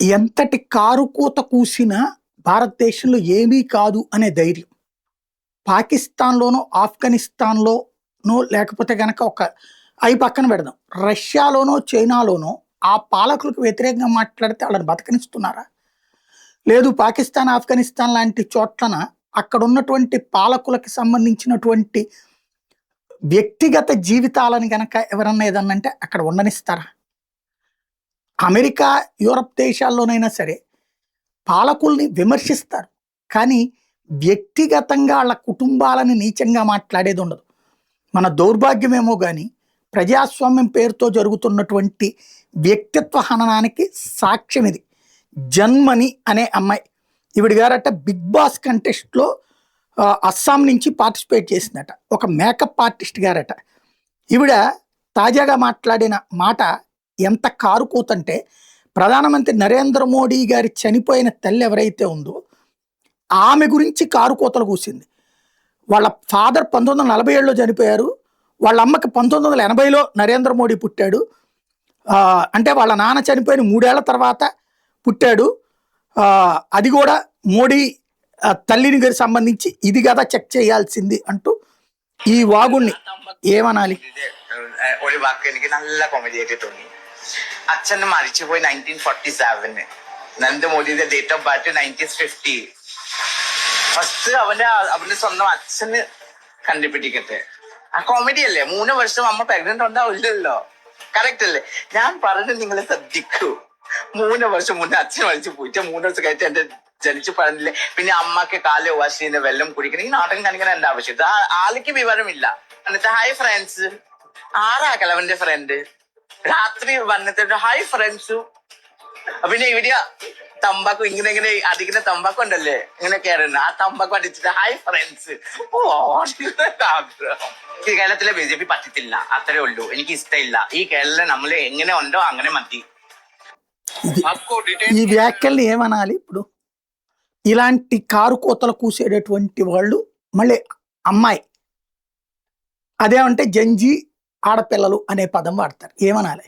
ఎంతటి కారుకూత కూసినా భారతదేశంలో ఏమీ కాదు అనే ధైర్యం. పాకిస్తాన్‌లోనో, ఆఫ్ఘనిస్తాన్‌లోనో లేకపోతే గనక అయి పక్కన పెడదాం. రష్యాలోనో, చైనాలోనో ఆ పాలకులకు వ్యతిరేకంగా మాట్లాడితే ఆళ్ళని బతకనిస్తున్నారా? లేదు పాకిస్తాన్, ఆఫ్ఘనిస్తాన్ లాంటి చోట్లన అక్కడున్నటువంటి పాలకులకి సంబంధించినటువంటి వ్యక్తిగత జీవితాలను గనక ఎవరన్నా ఏదన్నంటే అక్కడ ఉండనిస్తారా? అమెరికా, యూరప్ దేశాల్లోనైనా సరే పాలకుల్ని విమర్శిస్తారు. కానీ వ్యక్తిగతంగా ఆళ్ళ కుటుంబాలని నీచంగా మాట్లాడేది ఉండదు. మన దౌర్భాగ్యమేమో గాని ప్రజాస్వామ్యం పేరుతో జరుగుతున్నటువంటి వ్యక్తిత్వ హననానికి సాక్ష్యం ఇది. జన్మని అనే అమ్మాయి ఈవిడ గారట బిగ్ బాస్ కంటెస్ట్‌లో అస్సాం నుంచి పార్టిసిపేట్ చేసిందట. ఒక మేకప్ ఆర్టిస్ట్ గారట. ఈవిడ తాజాగా మాట్లాడిన మాట ఎంత కారుకూతంటే ప్రధానమంత్రి నరేంద్ర మోడీ గారి చనిపోయిన తల్లి ఎవరైతే ఉందో ఆమె గురించి కారుకూతలు కూసింది. వాళ్ళ ఫాదర్ 1947లో చనిపోయారు. వాళ్ళ అమ్మకి 1980లో నరేంద్ర మోడీ పుట్టాడు. అంటే వాళ్ళ నాన్న చనిపోయిన 3 ఏళ్ల తర్వాత పుట్టాడు. అది కూడా మోడీ తల్లిని గారికి సంబంధించి ఇది కదా చెక్ చేయాల్సింది అంటూ ఈ వాగుణ్ణి ఏమనాలి? ഒരു വാക്ക് എനിക്ക് നല്ല കോമഡി ആയിട്ട് തോന്നി. അച്ഛനെ മരിച്ചുപോയി 1947. നരേന്ദ്രമോദിയുടെ ഡേറ്റ് ഓഫ് ബർത്ത് 1950. ഫസ്റ്റ് അവന്റെ സ്വന്തം അച്ഛന് കണ്ടുപിടിക്കട്ടെ. ആ കോമഡി അല്ലേ? 3 വർഷം അമ്മ പ്രഗ്നന്റ് ഉണ്ടാവില്ലല്ലോ. കറക്റ്റ് അല്ലേ? ഞാൻ പറഞ്ഞത് നിങ്ങളെ ശ്രദ്ധിക്കൂ. 3 വർഷം മുന്നേ അച്ഛൻ മരിച്ചു പോയിട്ട് 3 വർഷം കഴിഞ്ഞിട്ട് എന്റെ ജനിച്ചു പറഞ്ഞില്ലേ. പിന്നെ അമ്മക്ക് കാല് വാശിന്റെ വെള്ളം കുടിക്കണം. ഈ നാടകം കാണിക്കാൻ എന്റെ ആവശ്യം. ആൾക്ക് വിവരമില്ല. എന്നിട്ട് ഹായ് ഫ്രണ്ട്സ്, ആരാ കിളവന്റെ ഫ്രണ്ട്? രാത്രി വന്നിട്ട് ഹായ് ഫ്രണ്ട്സ്. പിന്നെ ഇവിടെ തമ്പാക്കു ഇങ്ങനെ അടിക്കുന്ന തമ്പാക്കു ഉണ്ടല്ലേ, ഇങ്ങനെ കയറുന്ന ആ തമ്പാക്കു അടിച്ചിട്ട് ഹായ് ഫ്രണ്ട്സ്. ഈ കേരളത്തിലെ BJP പറ്റത്തില്ല, അത്രേ ഉള്ളൂ. എനിക്ക് ഇഷ്ടമില്ല. ഈ കേരളം നമ്മൾ എങ്ങനെ ഉണ്ടോ അങ്ങനെ മതി. ఈ వ్యాఖ్యల్ని ఏమనాలి? ఇప్పుడు ఇలాంటి కారు కోతలు కూసేటటువంటి వాళ్ళు మళ్ళీ అమ్మాయి అదేమంటే జంజీ ఆడపిల్లలు అనే పదం వాడతారు. ఏమనాలి?